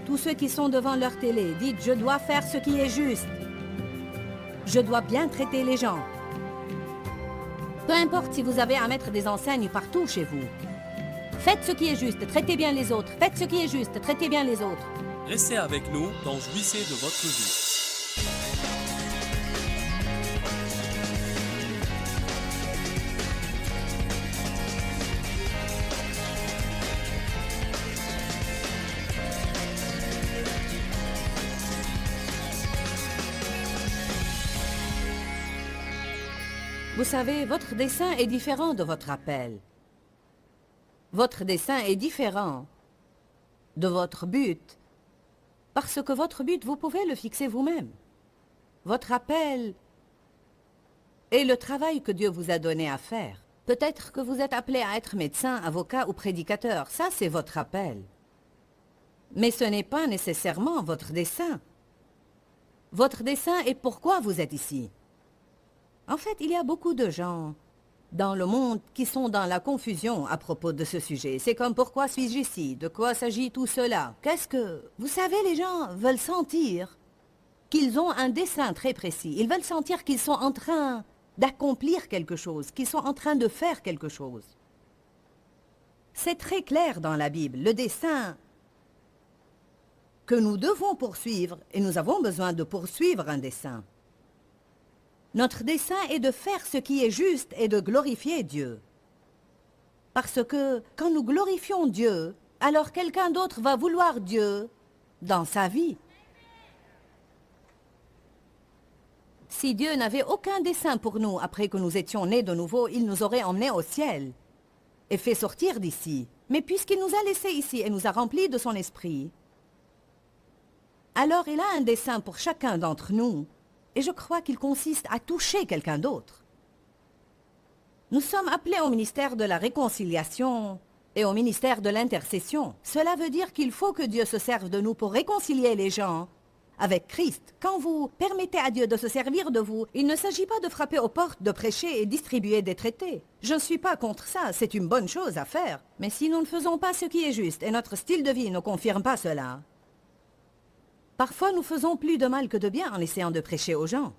tous ceux qui sont devant leur télé, dites « Je dois faire ce qui est juste. Je dois bien traiter les gens. » Peu importe si vous avez à mettre des enseignes partout chez vous. Faites ce qui est juste, traitez bien les autres. Faites ce qui est juste, traitez bien les autres. Restez avec nous dans Jouissez de votre vie. Vous savez, votre dessein est différent de votre appel. Votre dessein est différent de votre but, parce que votre but, vous pouvez le fixer vous-même. Votre appel est le travail que Dieu vous a donné à faire. Peut-être que vous êtes appelé à être médecin, avocat ou prédicateur. Ça, c'est votre appel. Mais ce n'est pas nécessairement votre dessein. Votre dessein est pourquoi vous êtes ici. En fait, il y a beaucoup de gens dans le monde qui sont dans la confusion à propos de ce sujet. C'est comme pourquoi suis-je ici? De quoi s'agit tout cela? Qu'est-ce que... Vous savez, les gens veulent sentir qu'ils ont un dessein très précis. Ils veulent sentir qu'ils sont en train d'accomplir quelque chose, qu'ils sont en train de faire quelque chose. C'est très clair dans la Bible, le dessein que nous devons poursuivre, et nous avons besoin de poursuivre un dessein. Notre dessein est de faire ce qui est juste et de glorifier Dieu. Parce que quand nous glorifions Dieu, alors quelqu'un d'autre va vouloir Dieu dans sa vie. Si Dieu n'avait aucun dessein pour nous après que nous étions nés de nouveau, il nous aurait emmenés au ciel et fait sortir d'ici. Mais puisqu'il nous a laissés ici et nous a remplis de son esprit, alors il a un dessein pour chacun d'entre nous. Et je crois qu'il consiste à toucher quelqu'un d'autre. Nous sommes appelés au ministère de la réconciliation et au ministère de l'intercession. Cela veut dire qu'il faut que Dieu se serve de nous pour réconcilier les gens avec Christ. Quand vous permettez à Dieu de se servir de vous, il ne s'agit pas de frapper aux portes, de prêcher et distribuer des traités. Je ne suis pas contre ça, c'est une bonne chose à faire. Mais si nous ne faisons pas ce qui est juste et notre style de vie ne confirme pas cela, parfois, nous faisons plus de mal que de bien en essayant de prêcher aux gens.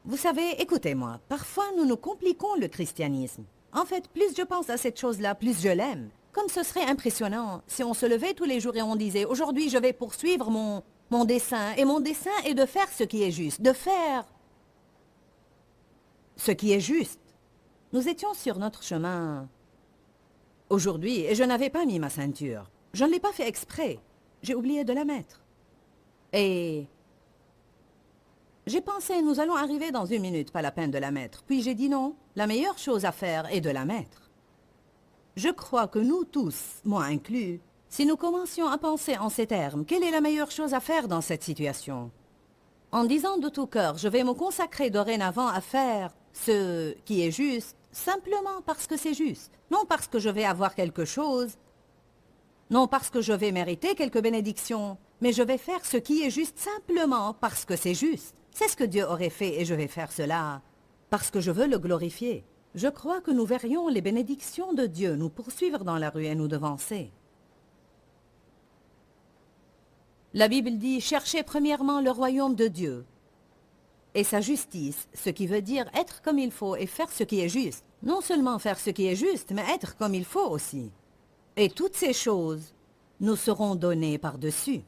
Vous savez, écoutez-moi, parfois nous nous compliquons le christianisme. En fait, plus je pense à cette chose-là, plus je l'aime. Comme ce serait impressionnant si on se levait tous les jours et on disait « Aujourd'hui, je vais poursuivre mon dessein, et mon dessein est de faire ce qui est juste, de faire ce qui est juste. » Nous étions sur notre chemin aujourd'hui et je n'avais pas mis ma ceinture. Je ne l'ai pas fait exprès. J'ai oublié de la mettre. Et j'ai pensé, nous allons arriver dans 1 minute, pas la peine de la mettre. Puis j'ai dit non, la meilleure chose à faire est de la mettre. Je crois que nous tous, moi inclus, si nous commencions à penser en ces termes, quelle est la meilleure chose à faire dans cette situation? En disant de tout cœur, je vais me consacrer dorénavant à faire ce qui est juste, simplement parce que c'est juste. Non parce que je vais avoir quelque chose, non parce que je vais mériter quelques bénédictions, mais je vais faire ce qui est juste simplement parce que c'est juste. C'est ce que Dieu aurait fait et je vais faire cela parce que je veux le glorifier. Je crois que nous verrions les bénédictions de Dieu nous poursuivre dans la rue et nous devancer. La Bible dit « Cherchez premièrement le royaume de Dieu et sa justice », ce qui veut dire être comme il faut et faire ce qui est juste. Non seulement faire ce qui est juste, mais être comme il faut aussi. Et toutes ces choses nous seront données par-dessus.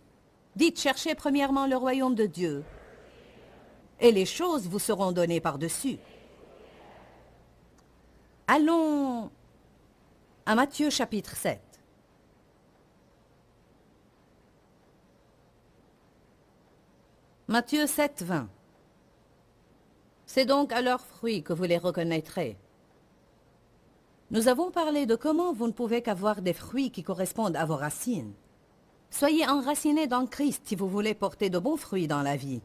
Dites, cherchez premièrement le royaume de Dieu, et les choses vous seront données par-dessus. Allons à Matthieu chapitre 7. Matthieu 7, 20. C'est donc à leurs fruits que vous les reconnaîtrez. Nous avons parlé de comment vous ne pouvez qu'avoir des fruits qui correspondent à vos racines. Soyez enracinés dans Christ si vous voulez porter de bons fruits dans la vie.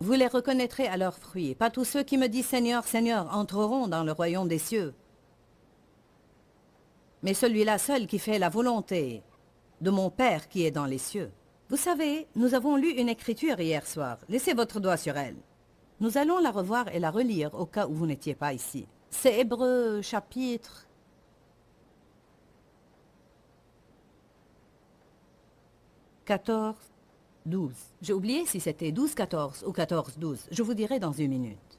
Vous les reconnaîtrez à leurs fruits. Pas tous ceux qui me disent « Seigneur, Seigneur » entreront dans le royaume des cieux. Mais celui-là seul qui fait la volonté de mon Père qui est dans les cieux. Vous savez, nous avons lu une écriture hier soir. Laissez votre doigt sur elle. Nous allons la revoir et la relire au cas où vous n'étiez pas ici. C'est Hébreux chapitre 14, 12. J'ai oublié si c'était 12, 14 ou 14, 12. Je vous dirai dans une minute.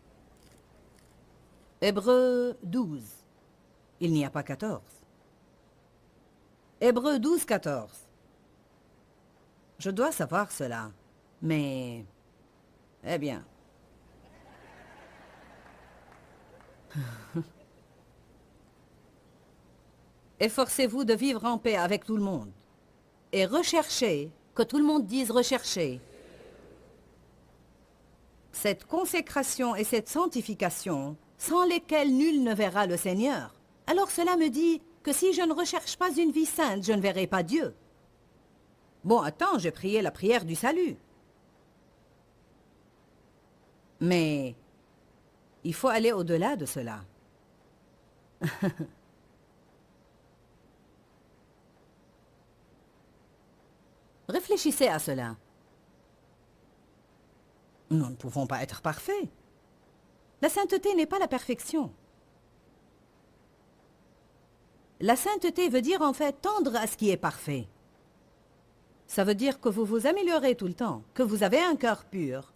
Hébreux 12. Il n'y a pas 14. Hébreux 12, 14. Je dois savoir cela, mais... Eh bien... Efforcez-vous de vivre en paix avec tout le monde. Et recherchez, que tout le monde dise rechercher. Cette consécration et cette sanctification, sans lesquelles nul ne verra le Seigneur. Alors cela me dit que si je ne recherche pas une vie sainte, je ne verrai pas Dieu. Bon, attends, j'ai prié la prière du salut. Mais il faut aller au-delà de cela. Réfléchissez à cela. Nous ne pouvons pas être parfaits. La sainteté n'est pas la perfection. La sainteté veut dire en fait tendre à ce qui est parfait. Ça veut dire que vous vous améliorez tout le temps, que vous avez un cœur pur.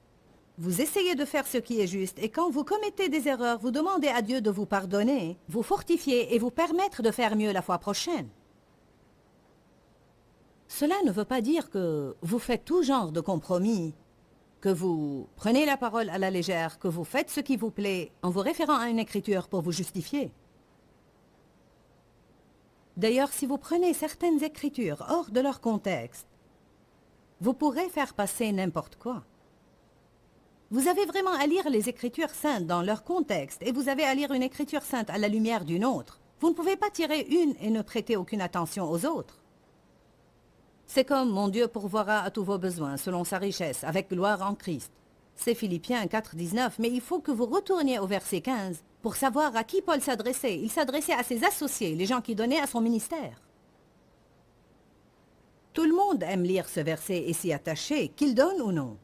Vous essayez de faire ce qui est juste et quand vous commettez des erreurs, vous demandez à Dieu de vous pardonner, vous fortifier et vous permettre de faire mieux la fois prochaine. Cela ne veut pas dire que vous faites tout genre de compromis, que vous prenez la parole à la légère, que vous faites ce qui vous plaît en vous référant à une écriture pour vous justifier. D'ailleurs, si vous prenez certaines écritures hors de leur contexte, vous pourrez faire passer n'importe quoi. Vous avez vraiment à lire les Écritures saintes dans leur contexte et vous avez à lire une Écriture sainte à la lumière d'une autre. Vous ne pouvez pas tirer une et ne prêter aucune attention aux autres. C'est comme « Mon Dieu pourvoira à tous vos besoins selon sa richesse, avec gloire en Christ ». C'est Philippiens 4, 19, mais il faut que vous retourniez au verset 15 pour savoir à qui Paul s'adressait. Il s'adressait à ses associés, les gens qui donnaient à son ministère. Tout le monde aime lire ce verset et s'y attacher, qu'il donne ou non.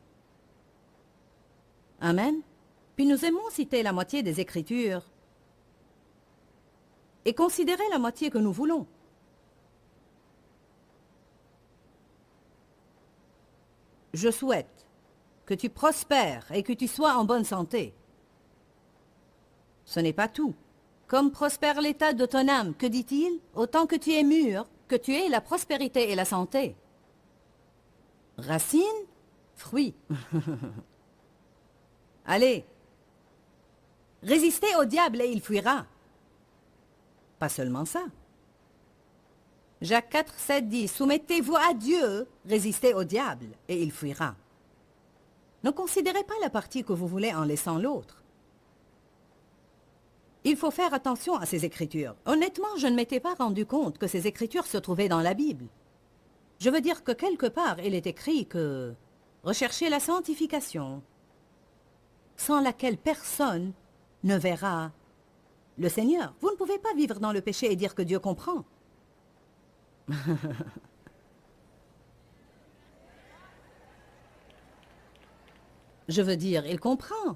Amen. Puis nous aimons citer la moitié des Écritures et considérer la moitié que nous voulons. Je souhaite que tu prospères et que tu sois en bonne santé. Ce n'est pas tout. Comme prospère l'état de ton âme, que dit-il? Autant que tu es mûr, que tu aies la prospérité et la santé. Racine, fruit. Allez, résistez au diable et il fuira. Pas seulement ça. Jacques 4, 7 dit, soumettez-vous à Dieu, résistez au diable et il fuira. Ne considérez pas la partie que vous voulez en laissant l'autre. Il faut faire attention à ces écritures. Honnêtement, je ne m'étais pas rendu compte que ces écritures se trouvaient dans la Bible. Je veux dire que quelque part, il est écrit que recherchez la sanctification, sans laquelle personne ne verra le Seigneur. Vous ne pouvez pas vivre dans le péché et dire que Dieu comprend. Je veux dire, il comprend.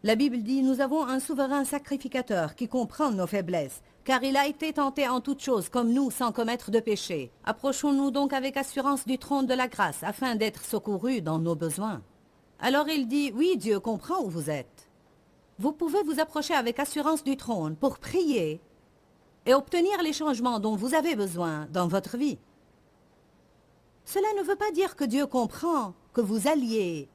La Bible dit, nous avons un souverain sacrificateur qui comprend nos faiblesses, car il a été tenté en toutes choses comme nous sans commettre de péché. Approchons-nous donc avec assurance du trône de la grâce, afin d'être secourus dans nos besoins. Alors il dit, oui, Dieu comprend où vous êtes. Vous pouvez vous approcher avec assurance du trône pour prier et obtenir les changements dont vous avez besoin dans votre vie. Cela ne veut pas dire que Dieu comprend que vous alliez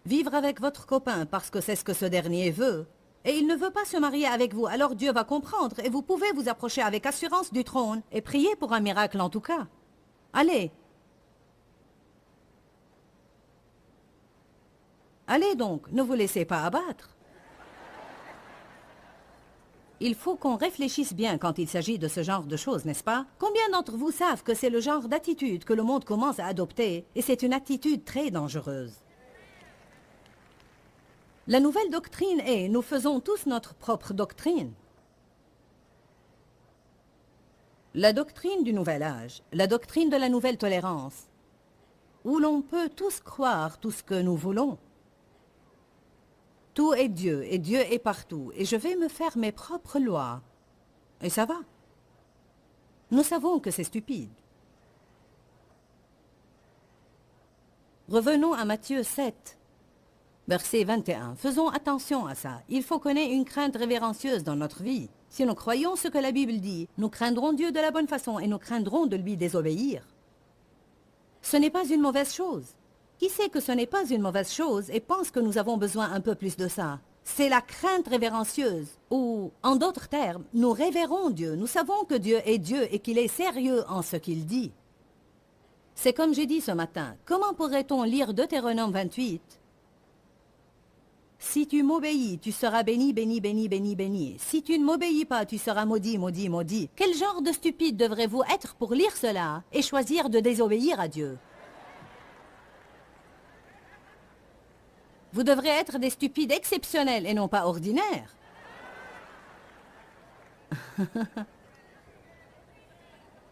vivre avec votre copain parce que c'est ce que ce dernier veut, et il ne veut pas se marier avec vous, alors Dieu va comprendre et vous pouvez vous approcher avec assurance du trône et prier pour un miracle en tout cas. Allez. Allez donc, ne vous laissez pas abattre. Il faut qu'on réfléchisse bien quand il s'agit de ce genre de choses, n'est-ce pas? Combien d'entre vous savent que c'est le genre d'attitude que le monde commence à adopter, et c'est une attitude très dangereuse? La nouvelle doctrine est, nous faisons tous notre propre doctrine. La doctrine du nouvel âge, la doctrine de la nouvelle tolérance, où l'on peut tous croire tout ce que nous voulons. Tout est Dieu, et Dieu est partout, et je vais me faire mes propres lois. Et ça va. Nous savons que c'est stupide. Revenons à Matthieu 7, verset 21. Faisons attention à ça. Il faut qu'on ait une crainte révérencieuse dans notre vie. Si nous croyons ce que la Bible dit, nous craindrons Dieu de la bonne façon et nous craindrons de lui désobéir. Ce n'est pas une mauvaise chose. Qui sait que ce n'est pas une mauvaise chose et pense que nous avons besoin un peu plus de ça? C'est la crainte révérencieuse, ou, en d'autres termes, nous révérons Dieu. Nous savons que Dieu est Dieu et qu'il est sérieux en ce qu'il dit. C'est comme j'ai dit ce matin, comment pourrait-on lire Deutéronome 28? Si tu m'obéis, tu seras béni, béni, béni, béni, béni. Si tu ne m'obéis pas, tu seras maudit, maudit, maudit. Quel genre de stupide devrez-vous être pour lire cela et choisir de désobéir à Dieu? Vous devrez être des stupides exceptionnels et non pas ordinaires.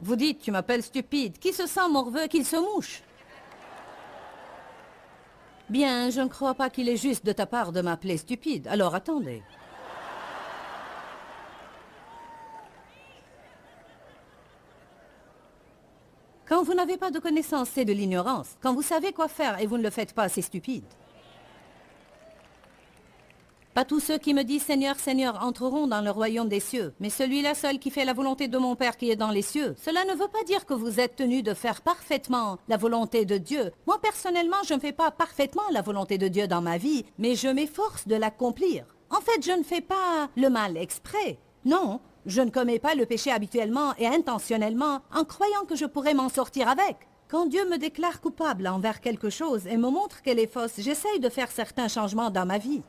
Vous dites, tu m'appelles stupide. Qui se sent morveux qu'il se mouche? Bien, je ne crois pas qu'il est juste de ta part de m'appeler stupide. Alors attendez. Quand vous n'avez pas de connaissance, c'est de l'ignorance. Quand vous savez quoi faire et vous ne le faites pas, c'est stupide. Pas tous ceux qui me disent « Seigneur, Seigneur » entreront dans le royaume des cieux, mais celui-là seul qui fait la volonté de mon Père qui est dans les cieux. Cela ne veut pas dire que vous êtes tenu de faire parfaitement la volonté de Dieu. Moi, personnellement, je ne fais pas parfaitement la volonté de Dieu dans ma vie, mais je m'efforce de l'accomplir. En fait, je ne fais pas le mal exprès. Non, je ne commets pas le péché habituellement et intentionnellement en croyant que je pourrais m'en sortir avec. Quand Dieu me déclare coupable envers quelque chose et me montre qu'elle est fausse, j'essaye de faire certains changements dans ma vie.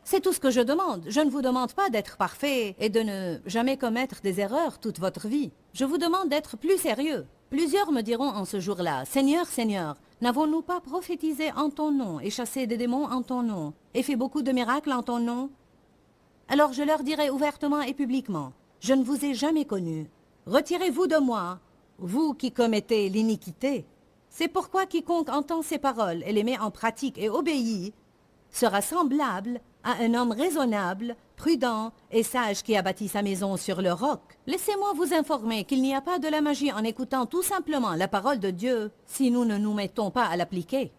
C'est tout ce que je demande. Je ne vous demande pas d'être parfait et de ne jamais commettre des erreurs toute votre vie. Je vous demande d'être plus sérieux. Plusieurs me diront en ce jour-là, « Seigneur, Seigneur, n'avons-nous pas prophétisé en ton nom et chassé des démons en ton nom et fait beaucoup de miracles en ton nom ?» Alors je leur dirai ouvertement et publiquement, « Je ne vous ai jamais connu. Retirez-vous de moi, vous qui commettez l'iniquité. » C'est pourquoi quiconque entend ces paroles et les met en pratique et obéit sera semblable à un homme raisonnable, prudent et sage qui a bâti sa maison sur le roc. Laissez-moi vous informer qu'il n'y a pas de la magie en écoutant tout simplement la parole de Dieu si nous ne nous mettons pas à l'appliquer.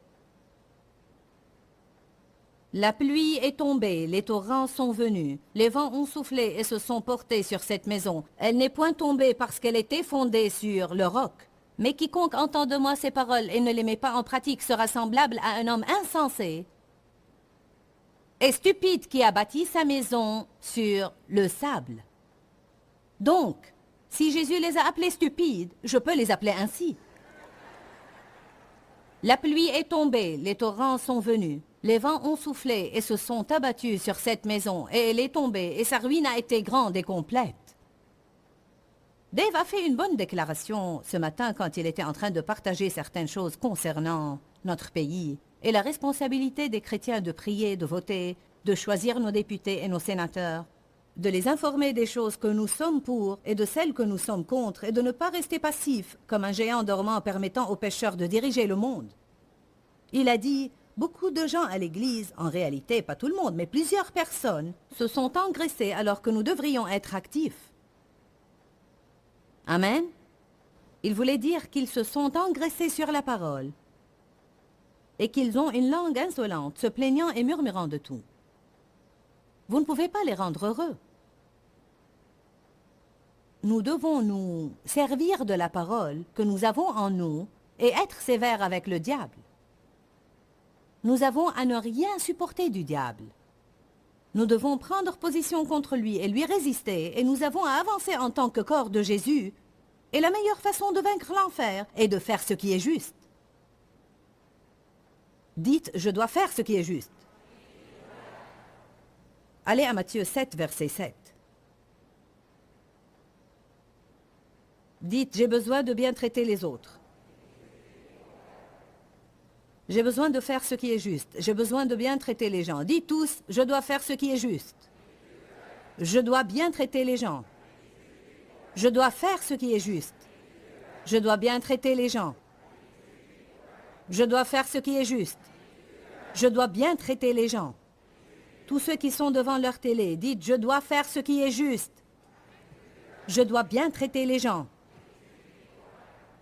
La pluie est tombée, les torrents sont venus, les vents ont soufflé et se sont portés sur cette maison. Elle n'est point tombée parce qu'elle était fondée sur le roc. Mais quiconque entend de moi ces paroles et ne les met pas en pratique sera semblable à un homme insensé et stupide qui a bâti sa maison sur le sable. Donc, si Jésus les a appelés stupides, je peux les appeler ainsi. La pluie est tombée, les torrents sont venus, les vents ont soufflé et se sont abattus sur cette maison, et elle est tombée, et sa ruine a été grande et complète. Dave a fait une bonne déclaration ce matin quand il était en train de partager certaines choses concernant notre pays et la responsabilité des chrétiens de prier, de voter, de choisir nos députés et nos sénateurs, de les informer des choses que nous sommes pour et de celles que nous sommes contre et de ne pas rester passifs comme un géant dormant permettant aux pécheurs de diriger le monde. Il a dit, beaucoup de gens à l'église, en réalité pas tout le monde, mais plusieurs personnes, se sont engraissés alors que nous devrions être actifs. Amen. Il voulait dire qu'ils se sont engraissés sur la parole et qu'ils ont une langue insolente, se plaignant et murmurant de tout. Vous ne pouvez pas les rendre heureux. Nous devons nous servir de la parole que nous avons en nous et être sévères avec le diable. Nous avons à ne rien supporter du diable. Nous devons prendre position contre lui et lui résister, et nous avons à avancer en tant que corps de Jésus. Et la meilleure façon de vaincre l'enfer est de faire ce qui est juste. Dites, je dois faire ce qui est juste. Allez à Matthieu 7, verset 7. Dites, j'ai besoin de bien traiter les autres. J'ai besoin de faire ce qui est juste. J'ai besoin de bien traiter les gens. Dites tous, je dois faire ce qui est juste. Je dois bien traiter les gens. Je dois faire ce qui est juste. Je dois bien traiter les gens. Je dois faire ce qui est juste. Je dois bien traiter les gens. Tous ceux qui sont devant leur télé, dites, je dois faire ce qui est juste. Je dois bien traiter les gens.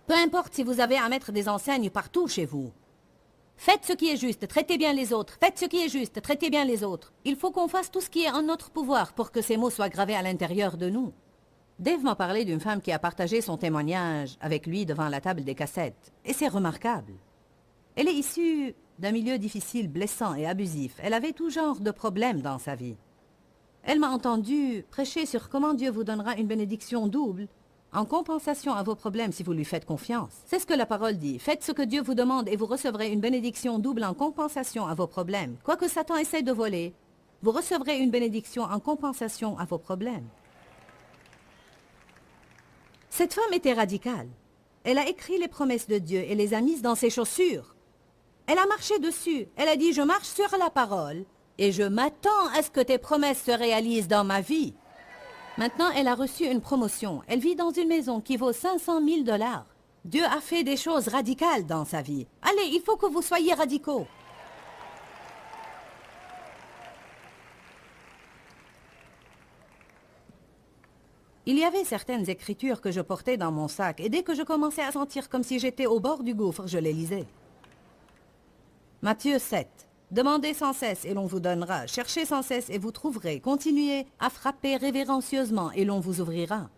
Peu importe si vous avez à mettre des enseignes partout chez vous. Faites ce qui est juste, traitez bien les autres. Faites ce qui est juste, traitez bien les autres. Il faut qu'on fasse tout ce qui est en notre pouvoir pour que ces mots soient gravés à l'intérieur de nous. Dave m'a parlé d'une femme qui a partagé son témoignage avec lui devant la table des cassettes. Et c'est remarquable. Elle est issue d'un milieu difficile, blessant et abusif. Elle avait tout genre de problèmes dans sa vie. Elle m'a entendu prêcher sur comment Dieu vous donnera une bénédiction double en compensation à vos problèmes si vous lui faites confiance. C'est ce que la parole dit. Faites ce que Dieu vous demande et vous recevrez une bénédiction double en compensation à vos problèmes. Quoi que Satan essaie de voler, vous recevrez une bénédiction en compensation à vos problèmes. Cette femme était radicale. Elle a écrit les promesses de Dieu et les a mises dans ses chaussures. Elle a marché dessus. Elle a dit, je marche sur la parole et je m'attends à ce que tes promesses se réalisent dans ma vie. Maintenant, elle a reçu une promotion. Elle vit dans une maison qui vaut 500 000 $. Dieu a fait des choses radicales dans sa vie. Allez, il faut que vous soyez radicaux. Il y avait certaines écritures que je portais dans mon sac, et dès que je commençais à sentir comme si j'étais au bord du gouffre, je les lisais. Matthieu 7. Demandez sans cesse et l'on vous donnera. Cherchez sans cesse et vous trouverez. Continuez à frapper révérencieusement et l'on vous ouvrira.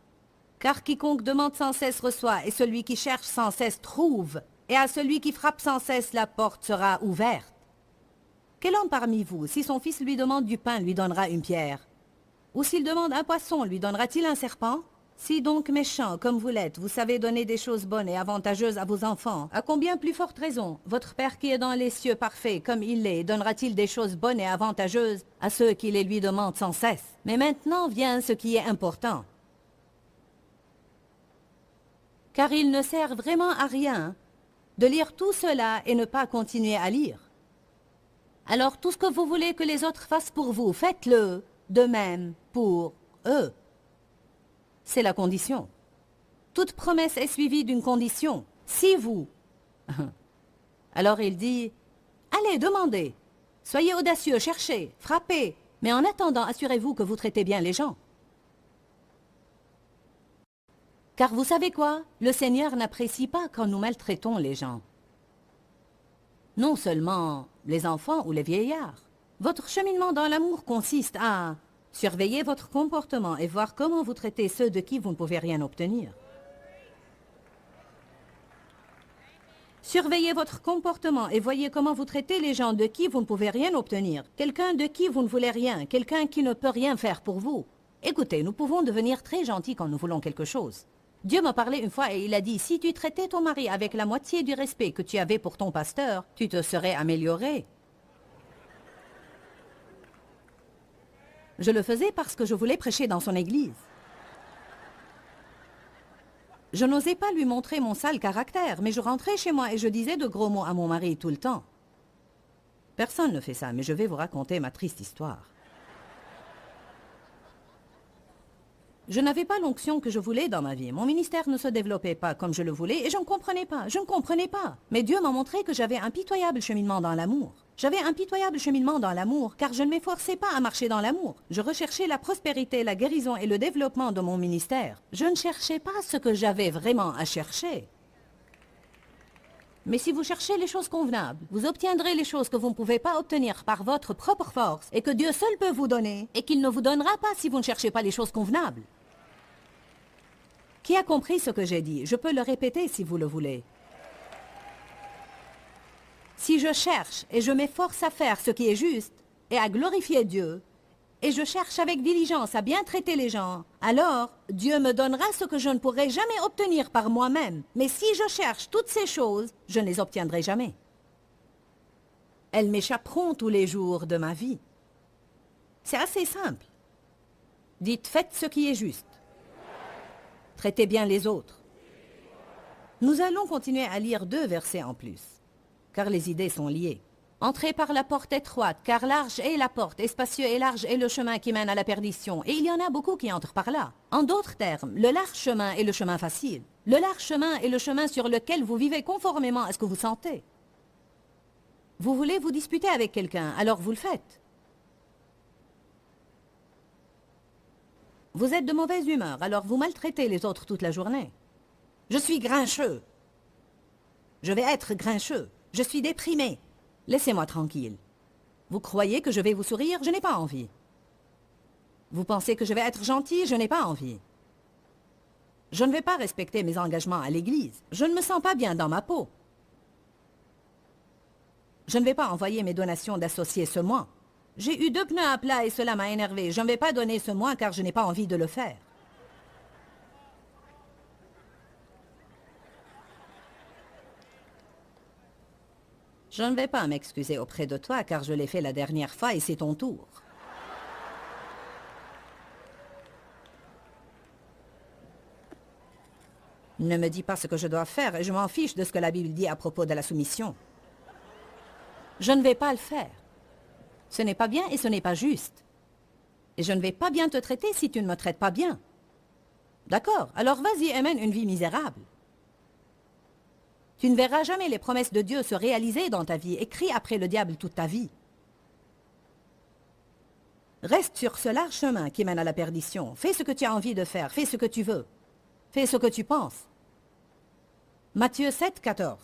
Car quiconque demande sans cesse reçoit, et celui qui cherche sans cesse trouve. Et à celui qui frappe sans cesse, la porte sera ouverte. Quel homme parmi vous, si son fils lui demande du pain, lui donnera une pierre? Ou s'il demande un poisson, lui donnera-t-il un serpent? Si donc méchant comme vous l'êtes, vous savez donner des choses bonnes et avantageuses à vos enfants, à combien plus forte raison, votre Père qui est dans les cieux parfait comme il l'est, donnera-t-il des choses bonnes et avantageuses à ceux qui les lui demandent sans cesse? Mais maintenant vient ce qui est important. Car il ne sert vraiment à rien de lire tout cela et ne pas continuer à lire. Alors tout ce que vous voulez que les autres fassent pour vous, faites-le de même pour eux. C'est la condition. Toute promesse est suivie d'une condition. Si vous... Alors il dit, allez, demandez. Soyez audacieux, cherchez, frappez. Mais en attendant, assurez-vous que vous traitez bien les gens. Car vous savez quoi? Le Seigneur n'apprécie pas quand nous maltraitons les gens. Non seulement les enfants ou les vieillards. Votre cheminement dans l'amour consiste à surveiller votre comportement et voir comment vous traitez ceux de qui vous ne pouvez rien obtenir. Surveillez votre comportement et voyez comment vous traitez les gens de qui vous ne pouvez rien obtenir. Quelqu'un de qui vous ne voulez rien, quelqu'un qui ne peut rien faire pour vous. Écoutez, nous pouvons devenir très gentils quand nous voulons quelque chose. Dieu m'a parlé une fois et il a dit, si tu traitais ton mari avec la moitié du respect que tu avais pour ton pasteur, tu te serais amélioré. Je le faisais parce que je voulais prêcher dans son église. Je n'osais pas lui montrer mon sale caractère, mais je rentrais chez moi et je disais de gros mots à mon mari tout le temps. Personne ne fait ça, mais je vais vous raconter ma triste histoire. Je n'avais pas l'onction que je voulais dans ma vie. Mon ministère ne se développait pas comme je le voulais et je ne comprenais pas, je ne comprenais pas. Mais Dieu m'a montré que j'avais un pitoyable cheminement dans l'amour. J'avais un pitoyable cheminement dans l'amour car je ne m'efforçais pas à marcher dans l'amour. Je recherchais la prospérité, la guérison et le développement de mon ministère. Je ne cherchais pas ce que j'avais vraiment à chercher. Mais si vous cherchez les choses convenables, vous obtiendrez les choses que vous ne pouvez pas obtenir par votre propre force et que Dieu seul peut vous donner et qu'il ne vous donnera pas si vous ne cherchez pas les choses convenables. Qui a compris ce que j'ai dit? Je peux le répéter si vous le voulez. Si je cherche et je m'efforce à faire ce qui est juste et à glorifier Dieu, et je cherche avec diligence à bien traiter les gens, alors Dieu me donnera ce que je ne pourrai jamais obtenir par moi-même. Mais si je cherche toutes ces choses, je ne les obtiendrai jamais. Elles m'échapperont tous les jours de ma vie. C'est assez simple. Dites, faites ce qui est juste. Traitez bien les autres. Nous allons continuer à lire 2 versets en plus, car les idées sont liées. Entrez par la porte étroite, car large est la porte, et spacieux et large est le chemin qui mène à la perdition, et il y en a beaucoup qui entrent par là. En d'autres termes, le large chemin est le chemin facile. Le large chemin est le chemin sur lequel vous vivez conformément à ce que vous sentez. Vous voulez vous disputer avec quelqu'un, alors vous le faites. Vous êtes de mauvaise humeur, alors vous maltraitez les autres toute la journée. Je suis grincheux. Je vais être grincheux. Je suis déprimé. Laissez-moi tranquille. Vous croyez que je vais vous sourire? Je n'ai pas envie. Vous pensez que je vais être gentil? Je n'ai pas envie. Je ne vais pas respecter mes engagements à l'église. Je ne me sens pas bien dans ma peau. Je ne vais pas envoyer mes donations d'associés ce mois. J'ai eu 2 pneus à plat et cela m'a énervé. Je ne vais pas donner ce mois car je n'ai pas envie de le faire. Je ne vais pas m'excuser auprès de toi car je l'ai fait la dernière fois et c'est ton tour. Ne me dis pas ce que je dois faire et je m'en fiche de ce que la Bible dit à propos de la soumission. Je ne vais pas le faire. Ce n'est pas bien et ce n'est pas juste. Et je ne vais pas bien te traiter si tu ne me traites pas bien. D'accord, alors vas-y et mène une vie misérable. Tu ne verras jamais les promesses de Dieu se réaliser dans ta vie et crie après le diable toute ta vie. Reste sur ce large chemin qui mène à la perdition. Fais ce que tu as envie de faire, fais ce que tu veux. Fais ce que tu penses. Matthieu 7, 14.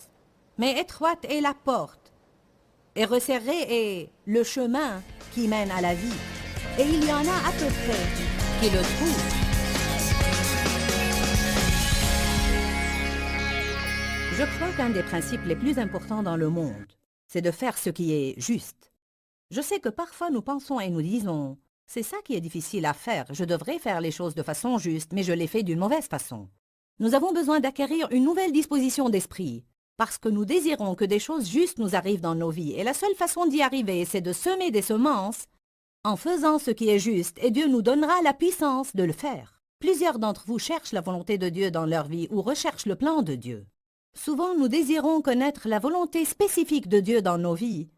Mais étroite est la porte, et resserré est le chemin qui mène à la vie. Et il y en a à peu près qui le trouvent. Je crois qu'un des principes les plus importants dans le monde, c'est de faire ce qui est juste. Je sais que parfois nous pensons et nous disons « C'est ça qui est difficile à faire, je devrais faire les choses de façon juste, mais je les fais d'une mauvaise façon. » Nous avons besoin d'acquérir une nouvelle disposition d'esprit, parce que nous désirons que des choses justes nous arrivent dans nos vies, et la seule façon d'y arriver, c'est de semer des semences en faisant ce qui est juste, et Dieu nous donnera la puissance de le faire. Plusieurs d'entre vous cherchent la volonté de Dieu dans leur vie ou recherchent le plan de Dieu. Souvent, nous désirons connaître la volonté spécifique de Dieu dans nos vies.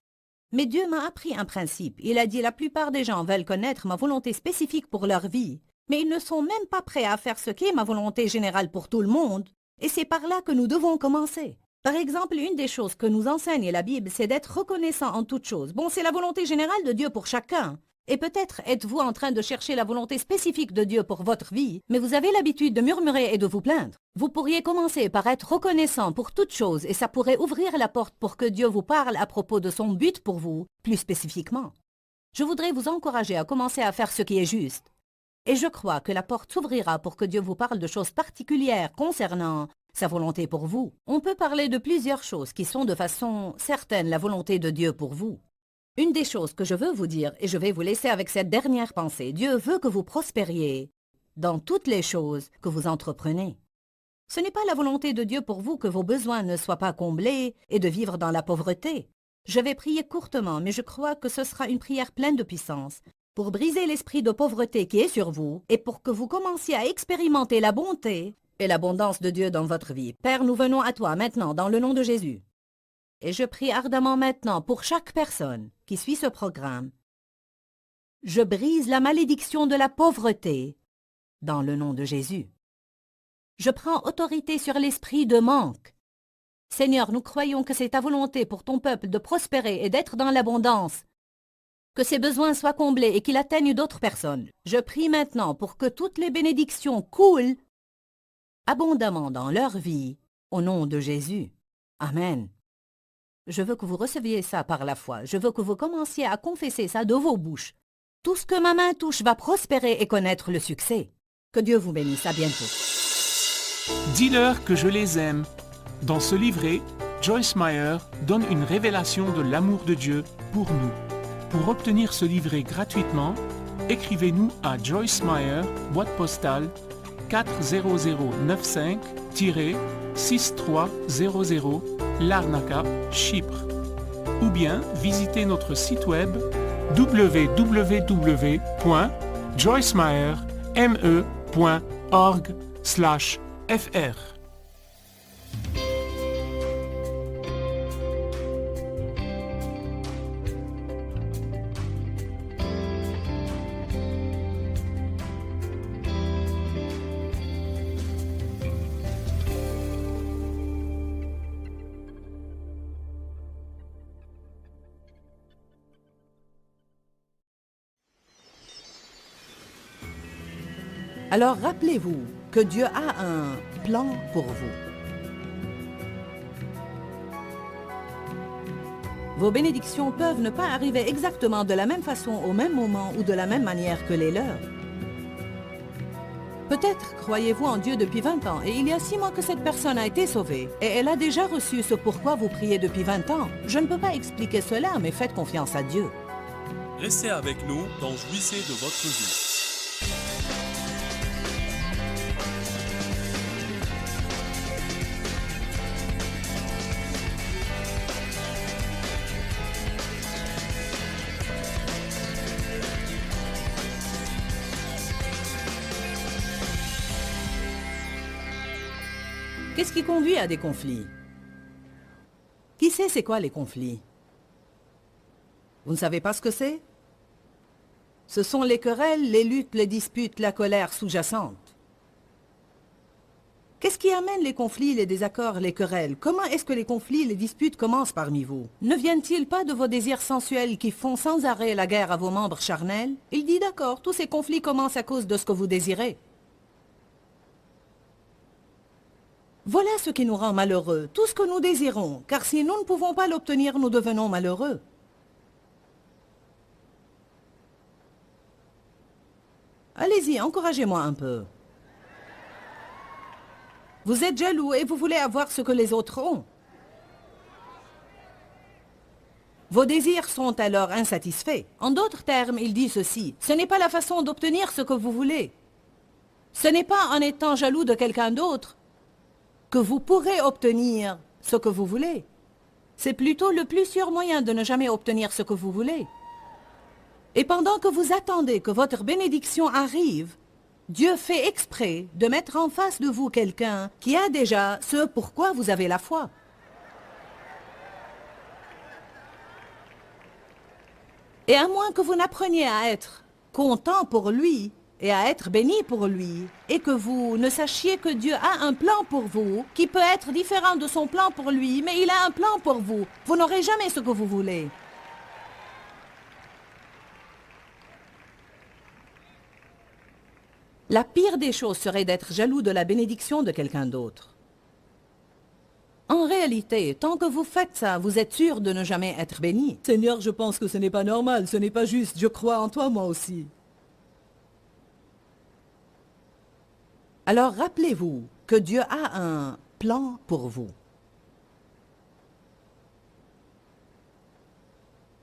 Mais Dieu m'a appris un principe. Il a dit « La plupart des gens veulent connaître ma volonté spécifique pour leur vie, mais ils ne sont même pas prêts à faire ce qu'est ma volonté générale pour tout le monde. Et c'est par là que nous devons commencer. » Par exemple, une des choses que nous enseigne la Bible, c'est d'être reconnaissant en toutes choses. Bon, c'est la volonté générale de Dieu pour chacun. Et peut-être êtes-vous en train de chercher la volonté spécifique de Dieu pour votre vie, mais vous avez l'habitude de murmurer et de vous plaindre. Vous pourriez commencer par être reconnaissant pour toutes choses et ça pourrait ouvrir la porte pour que Dieu vous parle à propos de son but pour vous, plus spécifiquement. Je voudrais vous encourager à commencer à faire ce qui est juste. Et je crois que la porte s'ouvrira pour que Dieu vous parle de choses particulières concernant sa volonté pour vous. On peut parler de plusieurs choses qui sont de façon certaine la volonté de Dieu pour vous. Une des choses que je veux vous dire, et je vais vous laisser avec cette dernière pensée, Dieu veut que vous prospériez dans toutes les choses que vous entreprenez. Ce n'est pas la volonté de Dieu pour vous que vos besoins ne soient pas comblés et de vivre dans la pauvreté. Je vais prier courtement, mais je crois que ce sera une prière pleine de puissance pour briser l'esprit de pauvreté qui est sur vous et pour que vous commenciez à expérimenter la bonté et l'abondance de Dieu dans votre vie. Père, nous venons à toi maintenant dans le nom de Jésus. Et je prie ardemment maintenant pour chaque personne qui suit ce programme. Je brise la malédiction de la pauvreté dans le nom de Jésus. Je prends autorité sur l'esprit de manque. Seigneur, nous croyons que c'est ta volonté pour ton peuple de prospérer et d'être dans l'abondance, que ses besoins soient comblés et qu'il atteigne d'autres personnes. Je prie maintenant pour que toutes les bénédictions coulent abondamment dans leur vie, au nom de Jésus. Amen. Je veux que vous receviez ça par la foi. Je veux que vous commenciez à confesser ça de vos bouches. Tout ce que ma main touche va prospérer et connaître le succès. Que Dieu vous bénisse. À bientôt. Dis-leur que je les aime. Dans ce livret, Joyce Meyer donne une révélation de l'amour de Dieu pour nous. Pour obtenir ce livret gratuitement, écrivez-nous à Joyce Meyer, boîte postale 40095-6300, Larnaca, Chypre. Ou bien visitez notre site web www.joycemeyer.org/fr. Alors rappelez-vous que Dieu a un plan pour vous. Vos bénédictions peuvent ne pas arriver exactement de la même façon, au même moment ou de la même manière que les leurs. Peut-être croyez-vous en Dieu depuis 20 ans et il y a 6 mois que cette personne a été sauvée et elle a déjà reçu ce pourquoi vous priez depuis 20 ans. Je ne peux pas expliquer cela, mais faites confiance à Dieu. Restez avec nous dans Jouissez de votre vie. Qu'est-ce qui conduit à des conflits? Qui sait c'est quoi les conflits? Vous ne savez pas ce que c'est? Ce sont les querelles, les luttes, les disputes, la colère sous-jacente. Qu'est-ce qui amène les conflits, les désaccords, les querelles? Comment est-ce que les conflits, les disputes commencent parmi vous? Ne viennent-ils pas de vos désirs sensuels qui font sans arrêt la guerre à vos membres charnels? Il dit d'accord, tous ces conflits commencent à cause de ce que vous désirez. Voilà ce qui nous rend malheureux, tout ce que nous désirons, car si nous ne pouvons pas l'obtenir, nous devenons malheureux. Allez-y, encouragez-moi un peu. Vous êtes jaloux et vous voulez avoir ce que les autres ont. Vos désirs sont alors insatisfaits. En d'autres termes, il dit ceci, ce n'est pas la façon d'obtenir ce que vous voulez. Ce n'est pas en étant jaloux de quelqu'un d'autre que vous pourrez obtenir ce que vous voulez. C'est plutôt le plus sûr moyen de ne jamais obtenir ce que vous voulez. Et pendant que vous attendez que votre bénédiction arrive, Dieu fait exprès de mettre en face de vous quelqu'un qui a déjà ce pourquoi vous avez la foi. Et à moins que vous n'appreniez à être content pour lui, et à être béni pour lui, et que vous ne sachiez que Dieu a un plan pour vous, qui peut être différent de son plan pour lui, mais il a un plan pour vous. Vous n'aurez jamais ce que vous voulez. La pire des choses serait d'être jaloux de la bénédiction de quelqu'un d'autre. En réalité, tant que vous faites ça, vous êtes sûr de ne jamais être béni. Seigneur, je pense que ce n'est pas normal, ce n'est pas juste, je crois en toi moi aussi. Alors rappelez-vous que Dieu a un plan pour vous.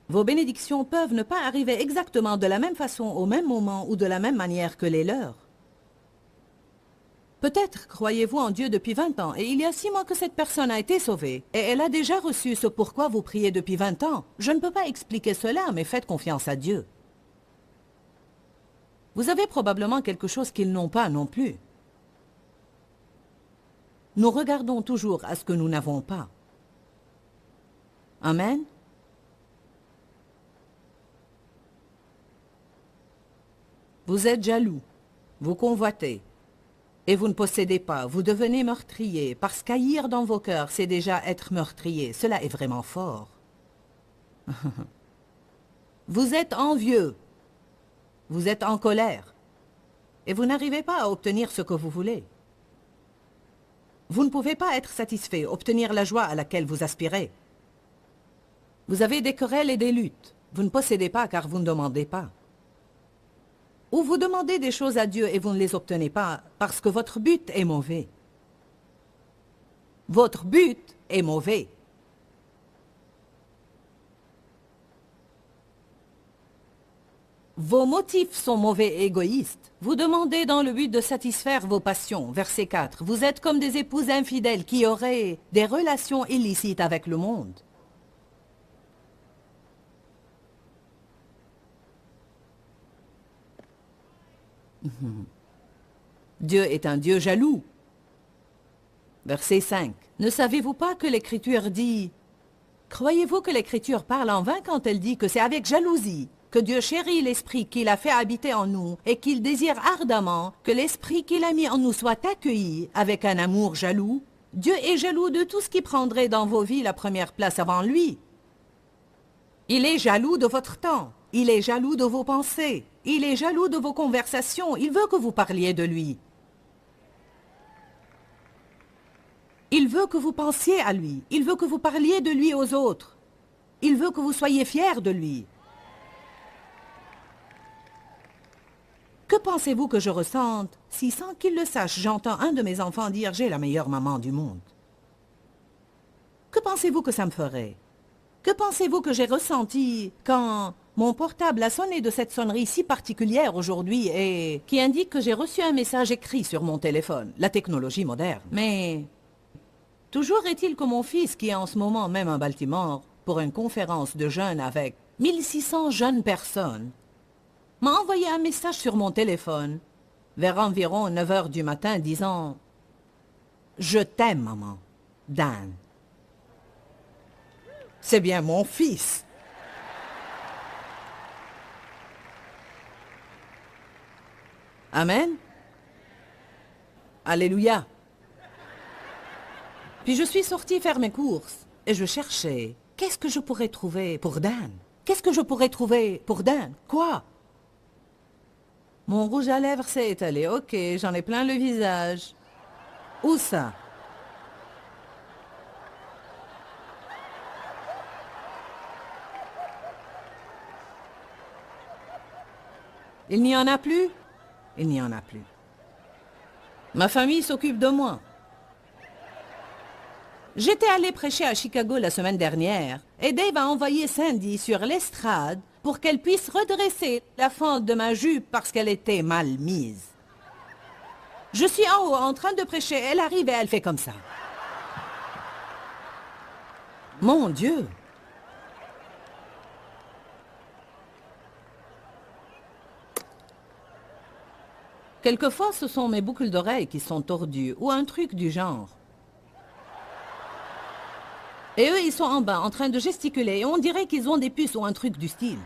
Vos bénédictions peuvent ne pas arriver exactement de la même façon, au même moment ou de la même manière que les leurs. Peut-être croyez-vous en Dieu depuis 20 ans et il y a 6 mois que cette personne a été sauvée et elle a déjà reçu ce pourquoi vous priez depuis 20 ans. Je ne peux pas expliquer cela, mais faites confiance à Dieu. Vous avez probablement quelque chose qu'ils n'ont pas non plus. Nous regardons toujours à ce que nous n'avons pas. Amen. Vous êtes jaloux, vous convoitez, et vous ne possédez pas, vous devenez meurtrier, parce qu'haïr dans vos cœurs, c'est déjà être meurtrier. Cela est vraiment fort. Vous êtes envieux, vous êtes en colère, et vous n'arrivez pas à obtenir ce que vous voulez. Vous ne pouvez pas être satisfait, obtenir la joie à laquelle vous aspirez. Vous avez des querelles et des luttes. Vous ne possédez pas car vous ne demandez pas. Ou vous demandez des choses à Dieu et vous ne les obtenez pas parce que votre but est mauvais. Votre but est mauvais. Vos motifs sont mauvais et égoïstes. Vous demandez dans le but de satisfaire vos passions. Verset 4. Vous êtes comme des épouses infidèles qui auraient des relations illicites avec le monde. Dieu est un Dieu jaloux. Verset 5. Ne savez-vous pas que l'Écriture dit... Croyez-vous que l'Écriture parle en vain quand elle dit que c'est avec jalousie que Dieu chérit l'Esprit qu'il a fait habiter en nous et qu'il désire ardemment que l'Esprit qu'il a mis en nous soit accueilli avec un amour jaloux? Dieu est jaloux de tout ce qui prendrait dans vos vies la première place avant lui. Il est jaloux de votre temps. Il est jaloux de vos pensées. Il est jaloux de vos conversations. Il veut que vous parliez de lui. Il veut que vous pensiez à lui. Il veut que vous parliez de lui aux autres. Il veut que vous soyez fiers de lui. Que pensez-vous que je ressente si, sans qu'il le sache, j'entends un de mes enfants dire « J'ai la meilleure maman du monde ». Que pensez-vous que ça me ferait? Que pensez-vous que j'ai ressenti quand mon portable a sonné de cette sonnerie si particulière aujourd'hui et qui indique que j'ai reçu un message écrit sur mon téléphone, la technologie moderne? Mais toujours est-il que mon fils, qui est en ce moment même à Baltimore pour une conférence de jeunes avec 1600 jeunes personnes, m'a envoyé un message sur mon téléphone vers environ 9 heures du matin disant « Je t'aime, maman, Dan. » C'est bien mon fils. Amen. Alléluia. Puis je suis sortie faire mes courses et je cherchais. Qu'est-ce que je pourrais trouver pour Dan? Qu'est-ce que je pourrais trouver pour Dan? Quoi? Mon rouge à lèvres s'est étalé. Ok, j'en ai plein le visage. Où ça? Il n'y en a plus? Il n'y en a plus. Ma famille s'occupe de moi. J'étais allé prêcher à Chicago la semaine dernière et Dave a envoyé Sandy sur l'estrade pour qu'elle puisse redresser la fente de ma jupe parce qu'elle était mal mise. Je suis en haut en train de prêcher, elle arrive et elle fait comme ça. Mon Dieu! Quelquefois, ce sont mes boucles d'oreilles qui sont tordues ou un truc du genre. Et eux, ils sont en bas en train de gesticuler et on dirait qu'ils ont des puces ou un truc du style.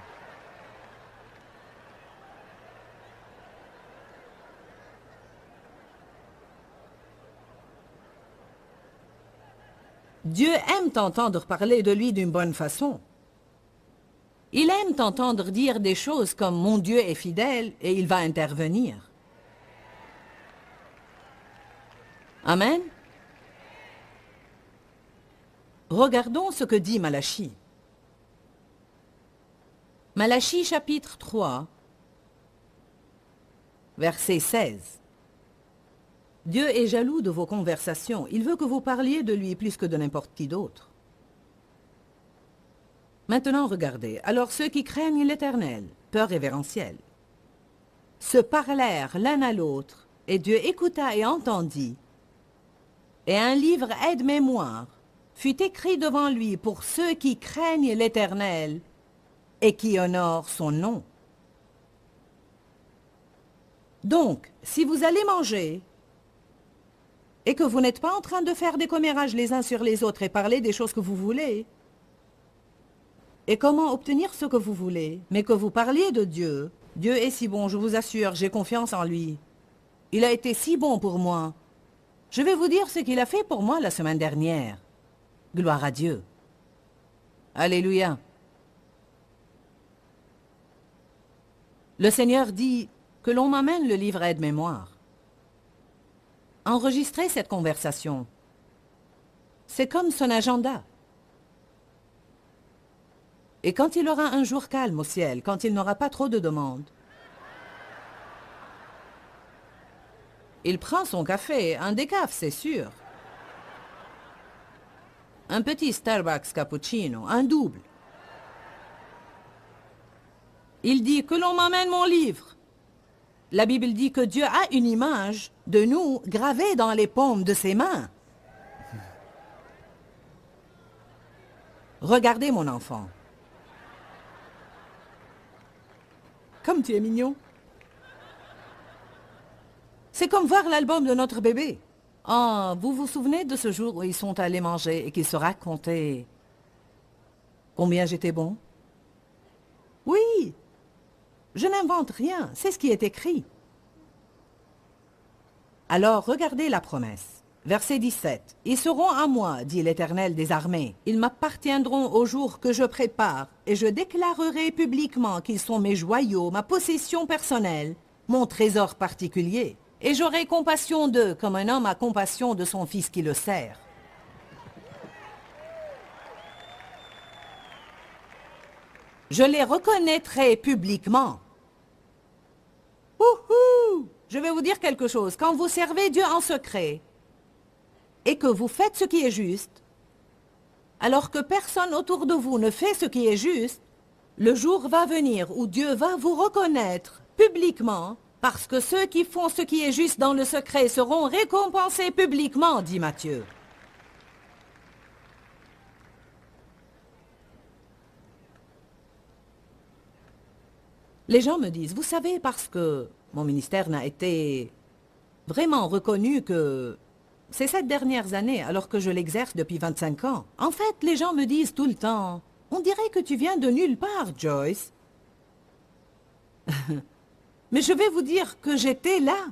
Dieu aime t'entendre parler de lui d'une bonne façon. Il aime t'entendre dire des choses comme « Mon Dieu est fidèle et il va intervenir ». Amen. Regardons ce que dit Malachie. Malachie chapitre 3, verset 16. Dieu est jaloux de vos conversations. Il veut que vous parliez de lui plus que de n'importe qui d'autre. Maintenant, regardez. Alors ceux qui craignent l'Éternel, peur révérentielle, se parlèrent l'un à l'autre, et Dieu écouta et entendit. Et un livre aide-mémoire fut écrit devant lui pour ceux qui craignent l'Éternel et qui honorent son nom. Donc, si vous allez manger et que vous n'êtes pas en train de faire des commérages les uns sur les autres et parler des choses que vous voulez, et comment obtenir ce que vous voulez, mais que vous parliez de Dieu, Dieu est si bon, je vous assure, j'ai confiance en lui. Il a été si bon pour moi. Je vais vous dire ce qu'il a fait pour moi la semaine dernière. Gloire à Dieu. Alléluia. Le Seigneur dit que l'on m'amène le livre aide-mémoire. Enregistrez cette conversation. C'est comme son agenda. Et quand il aura un jour calme au ciel, quand il n'aura pas trop de demandes, il prend son café, un décaf, c'est sûr. Un petit Starbucks cappuccino, un double. Il dit que l'on m'amène mon livre. La Bible dit que Dieu a une image de nous gravée dans les paumes de ses mains. Regardez mon enfant. Comme tu es mignon. C'est comme voir l'album de notre bébé. Ah, vous vous souvenez de ce jour où ils sont allés manger et qu'ils se racontaient combien j'étais bon? Oui, je n'invente rien, c'est ce qui est écrit. Alors regardez la promesse. Verset 17. « Ils seront à moi, dit l'Éternel des armées. Ils m'appartiendront au jour que je prépare, et je déclarerai publiquement qu'ils sont mes joyaux, ma possession personnelle, mon trésor particulier. Et j'aurai compassion d'eux, comme un homme a compassion de son fils qui le sert. » Je les reconnaîtrai publiquement. Ouhou! Je vais vous dire quelque chose. Quand vous servez Dieu en secret et que vous faites ce qui est juste, alors que personne autour de vous ne fait ce qui est juste, le jour va venir où Dieu va vous reconnaître publiquement, parce que ceux qui font ce qui est juste dans le secret seront récompensés publiquement, dit Matthieu. Les gens me disent, vous savez, parce que mon ministère n'a été vraiment reconnu que ces 7 dernières années, alors que je l'exerce depuis 25 ans. En fait, les gens me disent tout le temps, on dirait que tu viens de nulle part, Joyce. Mais je vais vous dire que j'étais là.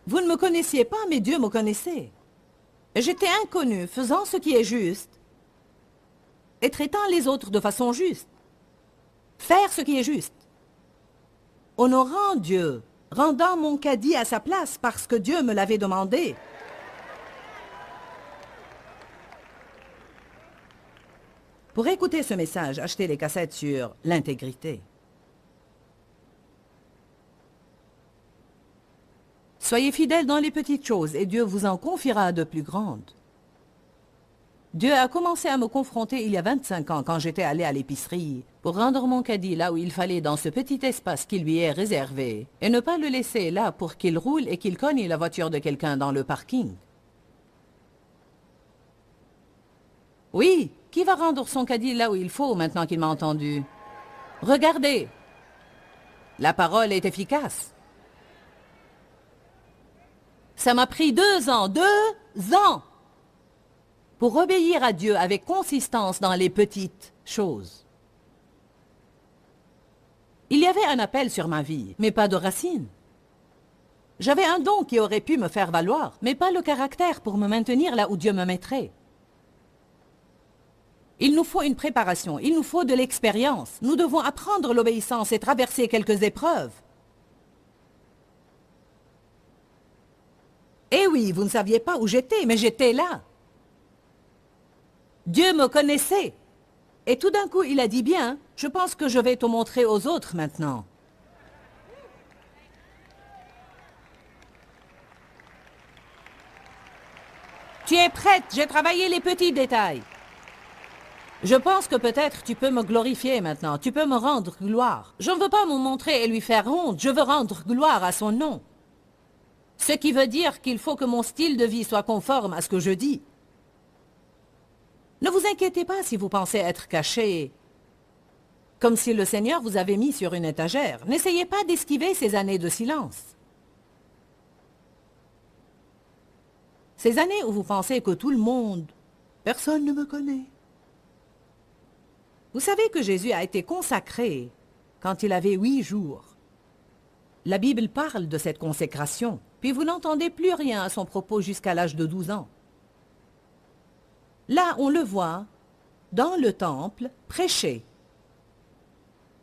Vous ne me connaissiez pas, mais Dieu me connaissait. J'étais inconnue, faisant ce qui est juste et traitant les autres de façon juste. Faire ce qui est juste. Honorant Dieu, rendant mon caddie à sa place parce que Dieu me l'avait demandé. Pour écouter ce message, achetez les cassettes sur l'intégrité. Soyez fidèles dans les petites choses et Dieu vous en confiera de plus grandes. Dieu a commencé à me confronter il y a 25 ans quand j'étais allé à l'épicerie pour rendre mon caddie là où il fallait dans ce petit espace qui lui est réservé et ne pas le laisser là pour qu'il roule et qu'il cogne la voiture de quelqu'un dans le parking. Oui, qui va rendre son caddie là où il faut maintenant qu'il m'a entendu? Regardez, la parole est efficace. Ça m'a pris 2 ans, 2 ans! Pour obéir à Dieu avec consistance dans les petites choses. Il y avait un appel sur ma vie, mais pas de racines. J'avais un don qui aurait pu me faire valoir, mais pas le caractère pour me maintenir là où Dieu me mettrait. Il nous faut une préparation, il nous faut de l'expérience. Nous devons apprendre l'obéissance et traverser quelques épreuves. Eh oui, vous ne saviez pas où j'étais, mais j'étais là. Dieu me connaissait. Et tout d'un coup, il a dit, bien, je pense que je vais te montrer aux autres maintenant. Tu es prête, j'ai travaillé les petits détails. Je pense que peut-être tu peux me glorifier maintenant, tu peux me rendre gloire. Je ne veux pas me montrer et lui faire honte, je veux rendre gloire à son nom. Ce qui veut dire qu'il faut que mon style de vie soit conforme à ce que je dis. Ne vous inquiétez pas si vous pensez être caché, comme si le Seigneur vous avait mis sur une étagère. N'essayez pas d'esquiver ces années de silence. Ces années où vous pensez que tout le monde, personne ne me connaît. Vous savez que Jésus a été consacré quand il avait 8 jours. La Bible parle de cette consécration, puis vous n'entendez plus rien à son propos jusqu'à l'âge de 12 ans. Là, on le voit, dans le temple, prêcher.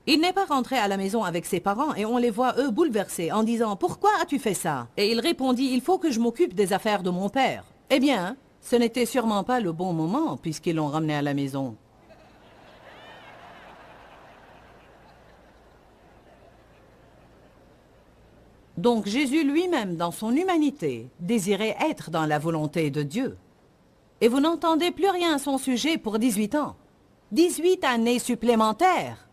Il n'est pas rentré à la maison avec ses parents et on les voit, eux, bouleversés, en disant « Pourquoi as-tu fait ça ?» Et il répondit « Il faut que je m'occupe des affaires de mon père. » Eh bien, ce n'était sûrement pas le bon moment puisqu'ils l'ont ramené à la maison. Donc Jésus lui-même, dans son humanité, désirait être dans la volonté de Dieu. Et vous n'entendez plus rien à son sujet pour 18 ans. 18 années supplémentaires.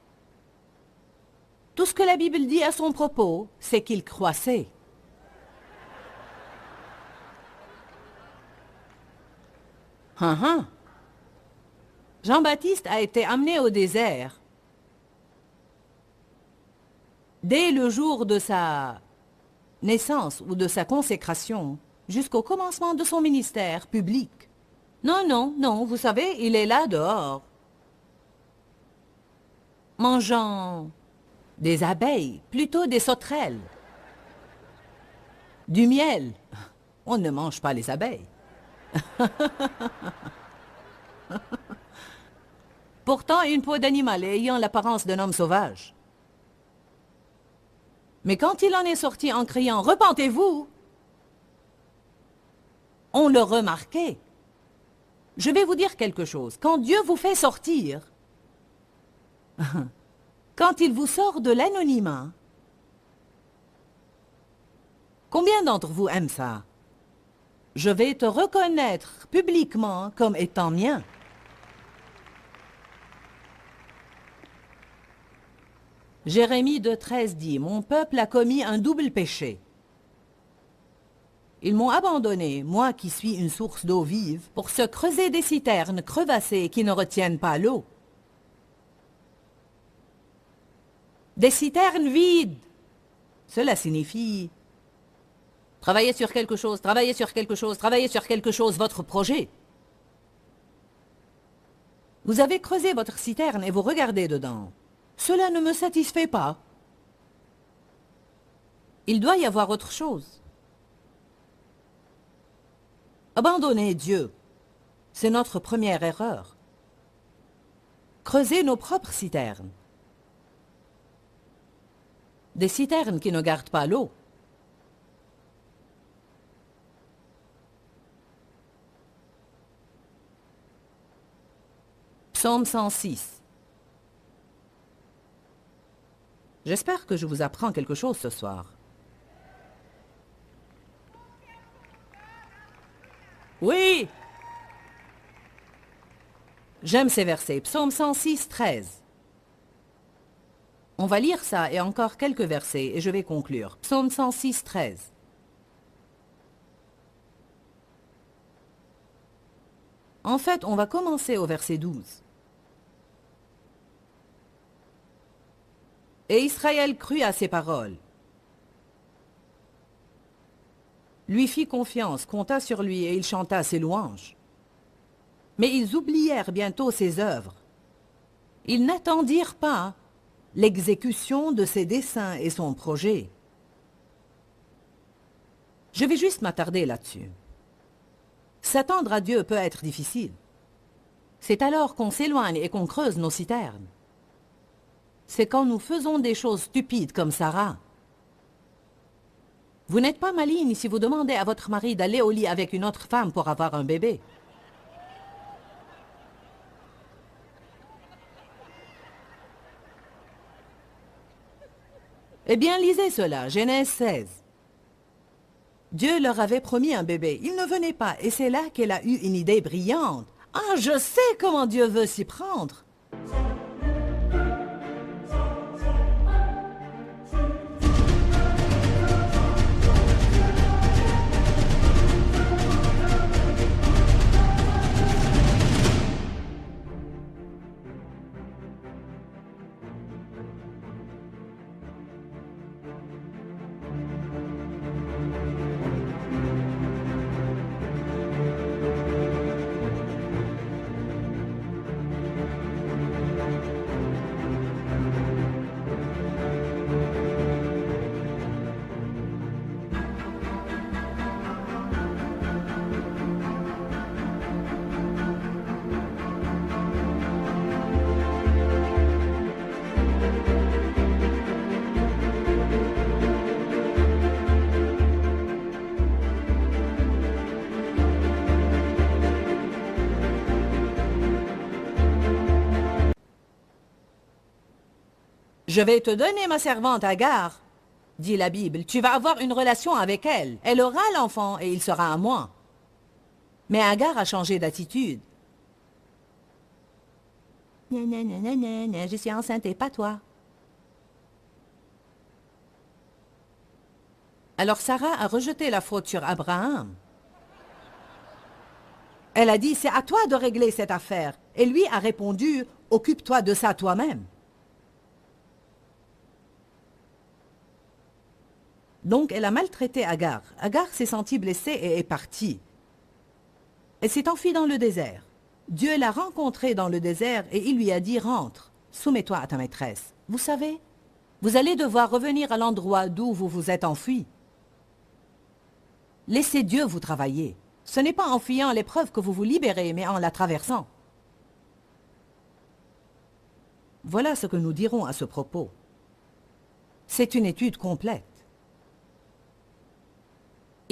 Tout ce que la Bible dit à son propos, c'est qu'il croissait. Jean-Baptiste a été amené au désert dès le jour de sa naissance ou de sa consécration jusqu'au commencement de son ministère public. Non, non, non, vous savez, il est là dehors, mangeant des abeilles, plutôt des sauterelles, du miel. On ne mange pas les abeilles. Pourtant, une peau d'animal ayant l'apparence d'un homme sauvage. Mais quand il en est sorti en criant « Repentez-vous !» on le remarquait. Je vais vous dire quelque chose. Quand Dieu vous fait sortir, quand il vous sort de l'anonymat, combien d'entre vous aiment ça? Je vais te reconnaître publiquement comme étant mien. Jérémie 2,13 dit, « Mon peuple a commis un double péché. Ils m'ont abandonné, moi qui suis une source d'eau vive, pour se creuser des citernes crevassées qui ne retiennent pas l'eau. » Des citernes vides. Cela signifie travaillez sur quelque chose, travaillez sur quelque chose, travaillez sur quelque chose, votre projet. Vous avez creusé votre citerne et vous regardez dedans. Cela ne me satisfait pas. Il doit y avoir autre chose. Abandonner Dieu, c'est notre première erreur. Creuser nos propres citernes. Des citernes qui ne gardent pas l'eau. Psaume 106. J'espère que je vous apprends quelque chose ce soir. Oui! J'aime ces versets. Psaume 106, 13. On va lire ça et encore quelques versets et je vais conclure. Psaume 106, 13. En fait, on va commencer au verset 12. Et Israël crut à ses paroles, lui fit confiance, compta sur lui et il chanta ses louanges. Mais ils oublièrent bientôt ses œuvres. Ils n'attendirent pas l'exécution de ses desseins et son projet. Je vais juste m'attarder là-dessus. S'attendre à Dieu peut être difficile. C'est alors qu'on s'éloigne et qu'on creuse nos citernes. C'est quand nous faisons des choses stupides comme Sarah. Vous n'êtes pas maligne si vous demandez à votre mari d'aller au lit avec une autre femme pour avoir un bébé. Eh bien, lisez cela, Genèse 16. Dieu leur avait promis un bébé. Il ne venait pas, et c'est là qu'elle a eu une idée brillante. Ah, je sais comment Dieu veut s'y prendre. Je vais te donner ma servante Agar, dit la Bible. Tu vas avoir une relation avec elle. Elle aura l'enfant et il sera à moi. Mais Agar a changé d'attitude. Je suis enceinte et pas toi. Alors Sarah a rejeté la faute sur Abraham. Elle a dit, c'est à toi de régler cette affaire. Et lui a répondu, occupe-toi de ça toi-même. Donc elle a maltraité Agar. Agar s'est sentie blessée et est partie. Elle s'est enfuie dans le désert. Dieu l'a rencontrée dans le désert et il lui a dit, rentre, soumets-toi à ta maîtresse. Vous savez, vous allez devoir revenir à l'endroit d'où vous vous êtes enfui. Laissez Dieu vous travailler. Ce n'est pas en fuyant l'épreuve que vous vous libérez, mais en la traversant. Voilà ce que nous dirons à ce propos. C'est une étude complète.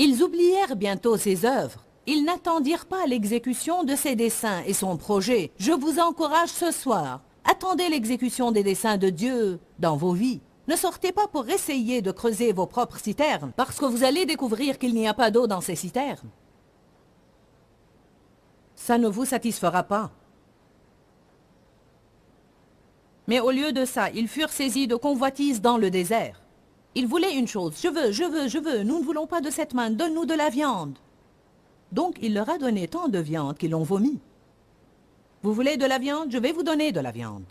Ils oublièrent bientôt ses œuvres. Ils n'attendirent pas l'exécution de ses desseins et son projet. Je vous encourage ce soir. Attendez l'exécution des desseins de Dieu dans vos vies. Ne sortez pas pour essayer de creuser vos propres citernes, parce que vous allez découvrir qu'il n'y a pas d'eau dans ces citernes. Ça ne vous satisfera pas. Mais au lieu de ça, ils furent saisis de convoitise dans le désert. Ils voulaient une chose. Je veux. Nous ne voulons pas de cette manne. Donne-nous de la viande. Donc il leur a donné tant de viande qu'ils l'ont vomi. Vous voulez de la viande? Je vais vous donner de la viande.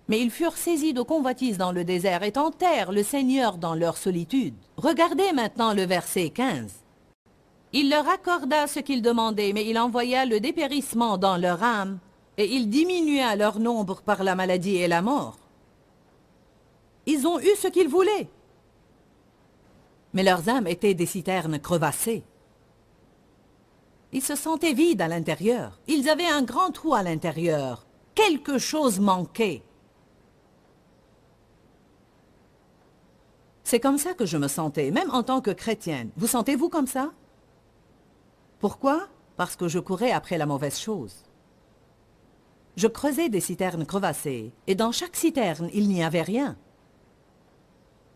Mais ils furent saisis de convoitise dans le désert et tentèrent le Seigneur dans leur solitude. Regardez maintenant le verset 15. Il leur accorda ce qu'ils demandaient, mais il envoya le dépérissement dans leur âme, et il diminua leur nombre par la maladie et la mort. Ils ont eu ce qu'ils voulaient. Mais leurs âmes étaient des citernes crevassées. Ils se sentaient vides à l'intérieur. Ils avaient un grand trou à l'intérieur. Quelque chose manquait. C'est comme ça que je me sentais, même en tant que chrétienne. Vous sentez-vous comme ça? Pourquoi? Parce que je courais après la mauvaise chose. Je creusais des citernes crevassées, et dans chaque citerne, il n'y avait rien.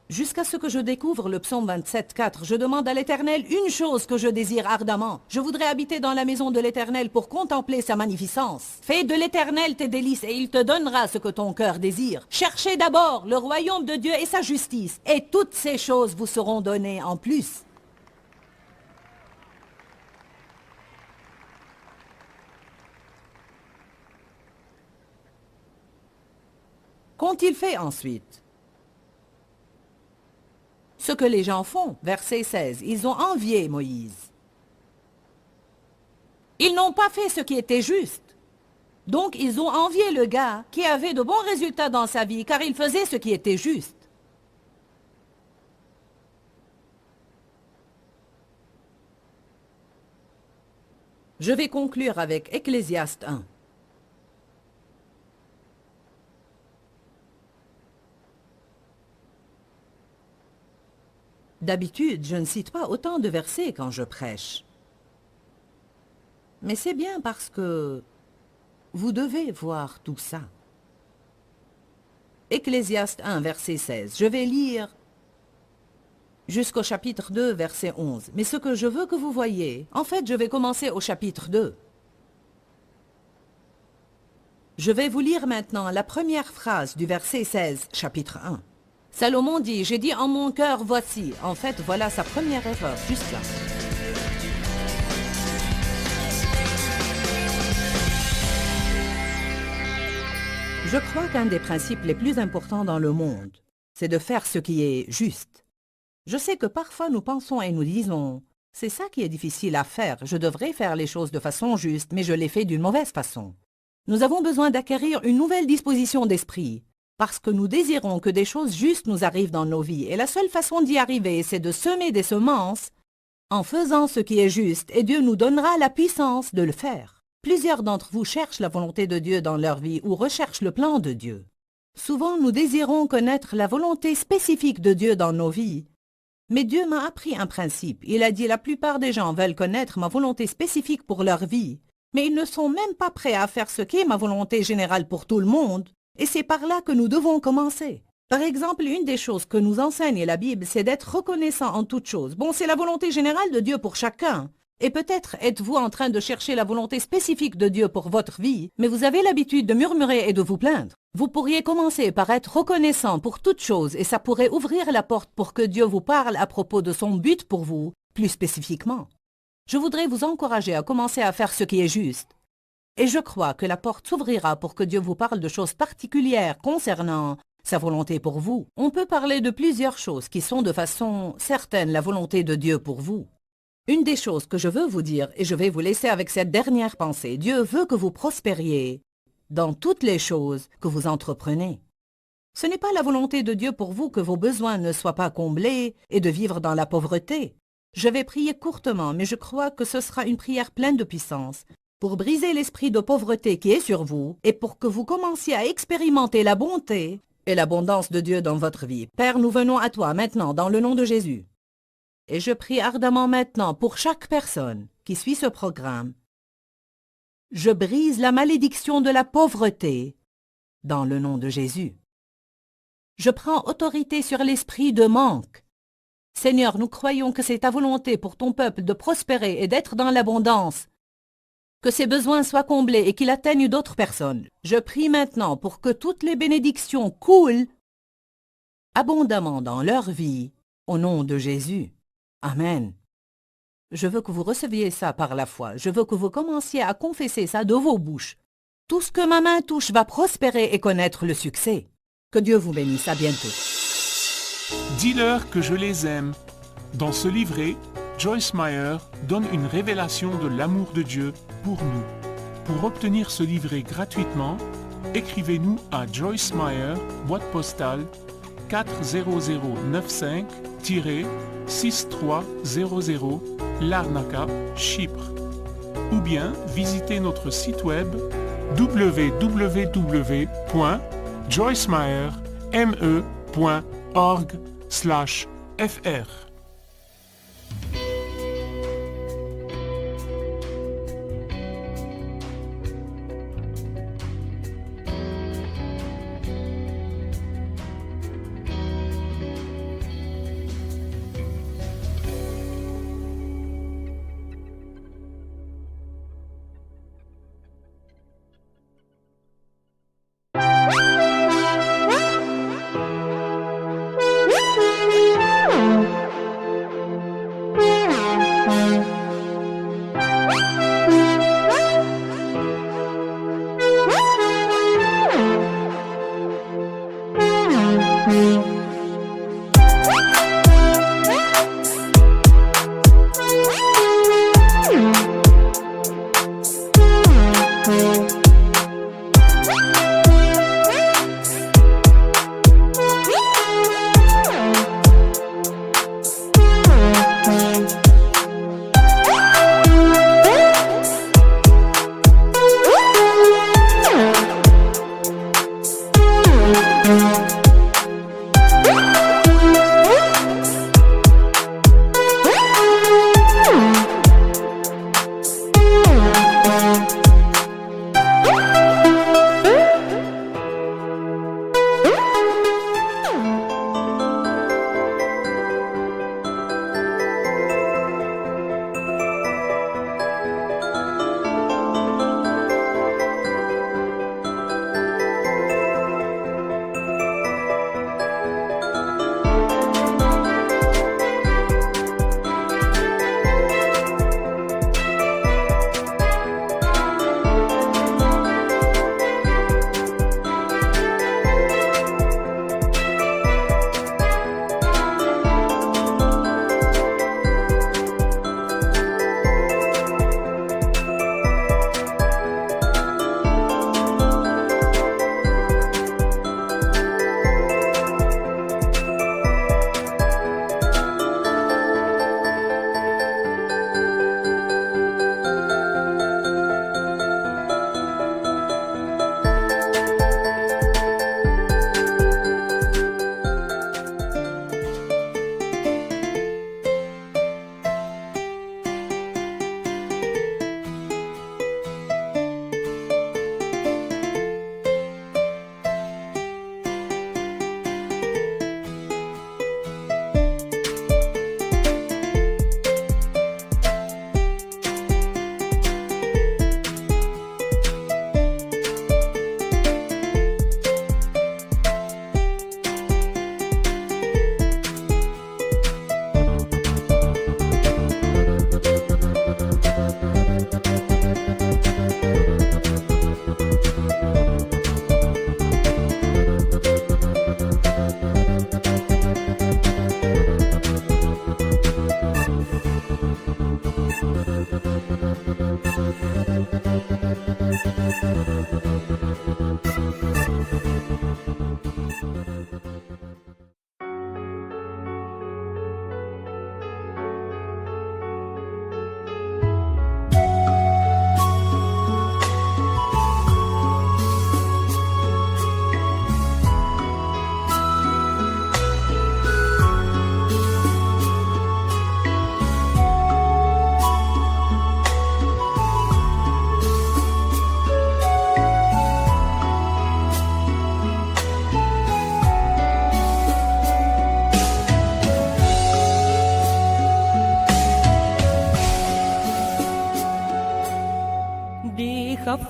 Jusqu'à ce que je découvre le psaume 27,4, je demande à l'Éternel une chose que je désire ardemment. Je voudrais habiter dans la maison de l'Éternel pour contempler sa magnificence. Fais de l'Éternel tes délices et il te donnera ce que ton cœur désire. Cherchez d'abord le royaume de Dieu et sa justice, et toutes ces choses vous seront données en plus. Qu'ont-ils fait ensuite? Ce que les gens font, verset 16, ils ont envié Moïse. Ils n'ont pas fait ce qui était juste. Donc ils ont envié le gars qui avait de bons résultats dans sa vie, car il faisait ce qui était juste. Je vais conclure avec Ecclésiaste 1. D'habitude, je ne cite pas autant de versets quand je prêche. Mais c'est bien parce que vous devez voir tout ça. Ecclésiaste 1, verset 16. Je vais lire jusqu'au chapitre 2, verset 11. Mais ce que je veux que vous voyez, en fait, je vais commencer au chapitre 2. Je vais vous lire maintenant la première phrase du verset 16, chapitre 1. Salomon dit, j'ai dit en mon cœur, voici. En fait, voilà sa première erreur, juste là. Je crois qu'un des principes les plus importants dans le monde, c'est de faire ce qui est juste. Je sais que parfois nous pensons et nous disons, c'est ça qui est difficile à faire, je devrais faire les choses de façon juste, mais je les fais d'une mauvaise façon. Nous avons besoin d'acquérir une nouvelle disposition d'esprit, parce que nous désirons que des choses justes nous arrivent dans nos vies, et la seule façon d'y arriver, c'est de semer des semences en faisant ce qui est juste, et Dieu nous donnera la puissance de le faire. Plusieurs d'entre vous cherchent la volonté de Dieu dans leur vie ou recherchent le plan de Dieu. Souvent, nous désirons connaître la volonté spécifique de Dieu dans nos vies, mais Dieu m'a appris un principe. Il a dit, la plupart des gens veulent connaître ma volonté spécifique pour leur vie, mais ils ne sont même pas prêts à faire ce qu'est ma volonté générale pour tout le monde. Et c'est par là que nous devons commencer. Par exemple, une des choses que nous enseigne la Bible, c'est d'être reconnaissant en toutes choses. Bon, c'est la volonté générale de Dieu pour chacun. Et peut-être êtes-vous en train de chercher la volonté spécifique de Dieu pour votre vie, mais vous avez l'habitude de murmurer et de vous plaindre. Vous pourriez commencer par être reconnaissant pour toutes choses et ça pourrait ouvrir la porte pour que Dieu vous parle à propos de son but pour vous, plus spécifiquement. Je voudrais vous encourager à commencer à faire ce qui est juste. Et je crois que la porte s'ouvrira pour que Dieu vous parle de choses particulières concernant sa volonté pour vous. On peut parler de plusieurs choses qui sont de façon certaine la volonté de Dieu pour vous. Une des choses que je veux vous dire, et je vais vous laisser avec cette dernière pensée, Dieu veut que vous prospériez dans toutes les choses que vous entreprenez. Ce n'est pas la volonté de Dieu pour vous que vos besoins ne soient pas comblés et de vivre dans la pauvreté. Je vais prier courtement, mais je crois que ce sera une prière pleine de puissance pour briser l'esprit de pauvreté qui est sur vous et pour que vous commenciez à expérimenter la bonté et l'abondance de Dieu dans votre vie. Père, nous venons à toi maintenant dans le nom de Jésus. Et je prie ardemment maintenant pour chaque personne qui suit ce programme. Je brise la malédiction de la pauvreté dans le nom de Jésus. Je prends autorité sur l'esprit de manque. Seigneur, nous croyons que c'est ta volonté pour ton peuple de prospérer et d'être dans l'abondance, que ses besoins soient comblés et qu'il atteigne d'autres personnes. Je prie maintenant pour que toutes les bénédictions coulent abondamment dans leur vie, au nom de Jésus. Amen. Je veux que vous receviez ça par la foi. Je veux que vous commenciez à confesser ça de vos bouches. Tout ce que ma main touche va prospérer et connaître le succès. Que Dieu vous bénisse. À bientôt. Dis-leur que je les aime. Dans ce livret, Joyce Meyer donne une révélation de l'amour de Dieu pour nous. Pour obtenir ce livret gratuitement, écrivez-nous à Joyce Meyer, boîte postale 40095-6300, Larnaca, Chypre. Ou bien visitez notre site web www.joycemeyer.org/fr.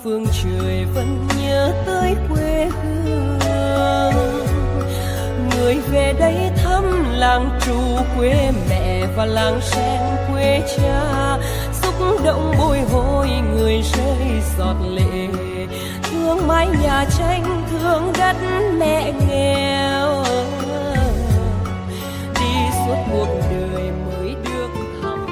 phương trời vẫn nhớ tới quê hương. Người về đây thăm làng Trù quê mẹ và làng Sen quê cha, xúc động bồi hồi người rơi giọt lệ, thương mái nhà tranh thương đất mẹ nghèo, đi suốt cuộc đời mới được thăm.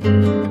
Thank you.